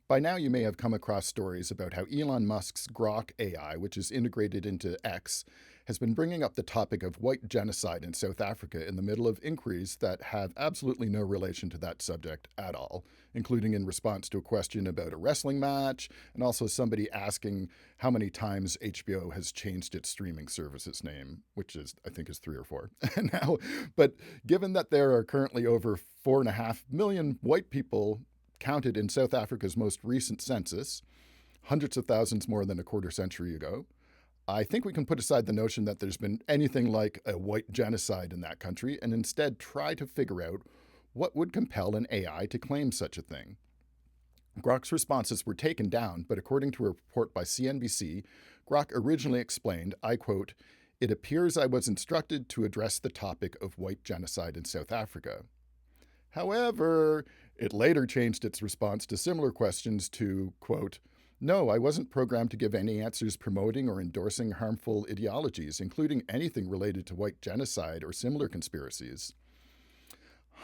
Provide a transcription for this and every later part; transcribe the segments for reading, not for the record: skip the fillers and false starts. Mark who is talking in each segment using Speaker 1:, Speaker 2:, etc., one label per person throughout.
Speaker 1: By now, you may have come across stories about how Elon Musk's Grok AI, which is integrated into X, has been bringing up the topic of white genocide in South Africa in the middle of inquiries that have absolutely no relation to that subject at all, including in response to a question about a wrestling match, and also somebody asking how many times HBO has changed its streaming service's name, which is, I think, is 3 or 4 now. But given that there are currently over 4.5 million white people counted in South Africa's most recent census, hundreds of thousands more than a quarter century ago, I think we can put aside the notion that there's been anything like a white genocide in that country and instead try to figure out what would compel an AI to claim such a thing. Grok's responses were taken down, but according to a report by CNBC, Grok originally explained, I quote, "It appears I was instructed to address the topic of white genocide in South Africa." However, it later changed its response to similar questions to, quote, "No, I wasn't programmed to give any answers promoting or endorsing harmful ideologies, including anything related to white genocide or similar conspiracies."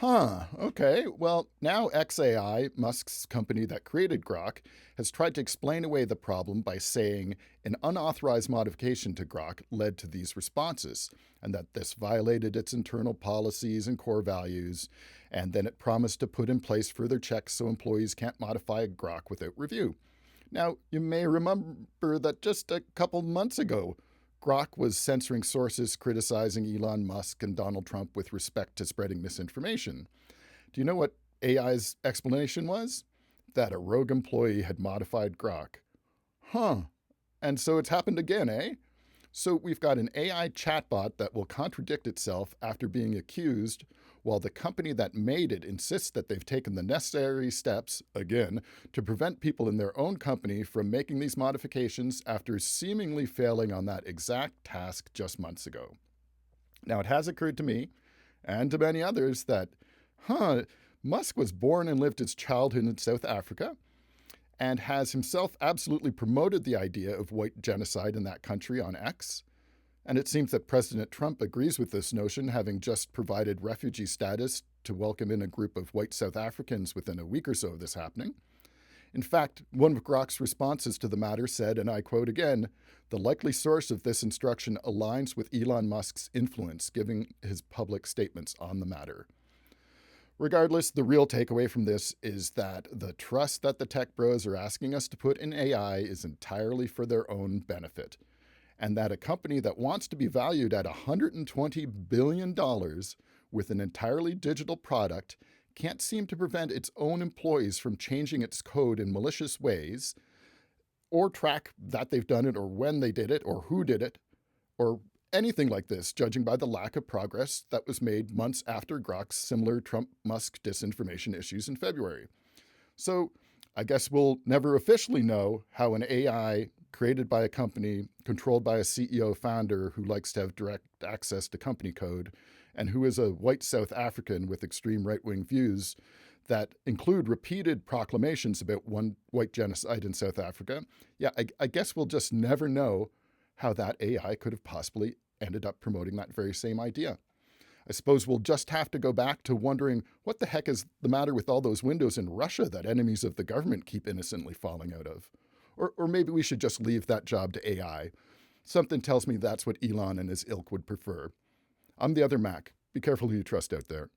Speaker 1: Okay. Well, now xAI, Musk's company that created Grok, has tried to explain away the problem by saying an unauthorized modification to Grok led to these responses, and that this violated its internal policies and core values, and then it promised to put in place further checks so employees can't modify Grok without review. Now, you may remember that just a couple months ago, Grok was censoring sources criticizing Elon Musk and Donald Trump with respect to spreading misinformation. Do you know what AI's explanation was? That a rogue employee had modified Grok. And so it's happened again, eh? So we've got an AI chatbot that will contradict itself after being accused, while the company that made it insists that they've taken the necessary steps, again, to prevent people in their own company from making these modifications after seemingly failing on that exact task just months ago. Now, it has occurred to me, and to many others, that, Musk was born and lived his childhood in South Africa, and has himself absolutely promoted the idea of white genocide in that country on X. And it seems that President Trump agrees with this notion, having just provided refugee status to welcome in a group of white South Africans within a week or so of this happening. In fact, one of Grok's responses to the matter said, and I quote again, "The likely source of this instruction aligns with Elon Musk's influence, giving his public statements on the matter." Regardless, the real takeaway from this is that the trust that the tech bros are asking us to put in AI is entirely for their own benefit, and that a company that wants to be valued at $120 billion with an entirely digital product can't seem to prevent its own employees from changing its code in malicious ways, or track that they've done it, or when they did it, or who did it, or anything like this, judging by the lack of progress that was made months after Grok's similar Trump-Musk disinformation issues in February. So I guess we'll never officially know how an AI created by a company, controlled by a CEO founder who likes to have direct access to company code, and who is a white South African with extreme right-wing views that include repeated proclamations about one white genocide in South Africa. Yeah, I guess we'll just never know how that AI could have possibly ended up promoting that very same idea. I suppose we'll just have to go back to wondering what the heck is the matter with all those windows in Russia that enemies of the government keep innocently falling out of. Or maybe we should just leave that job to AI. Something tells me that's what Elon and his ilk would prefer. I'm the other Mac. Be careful who you trust out there.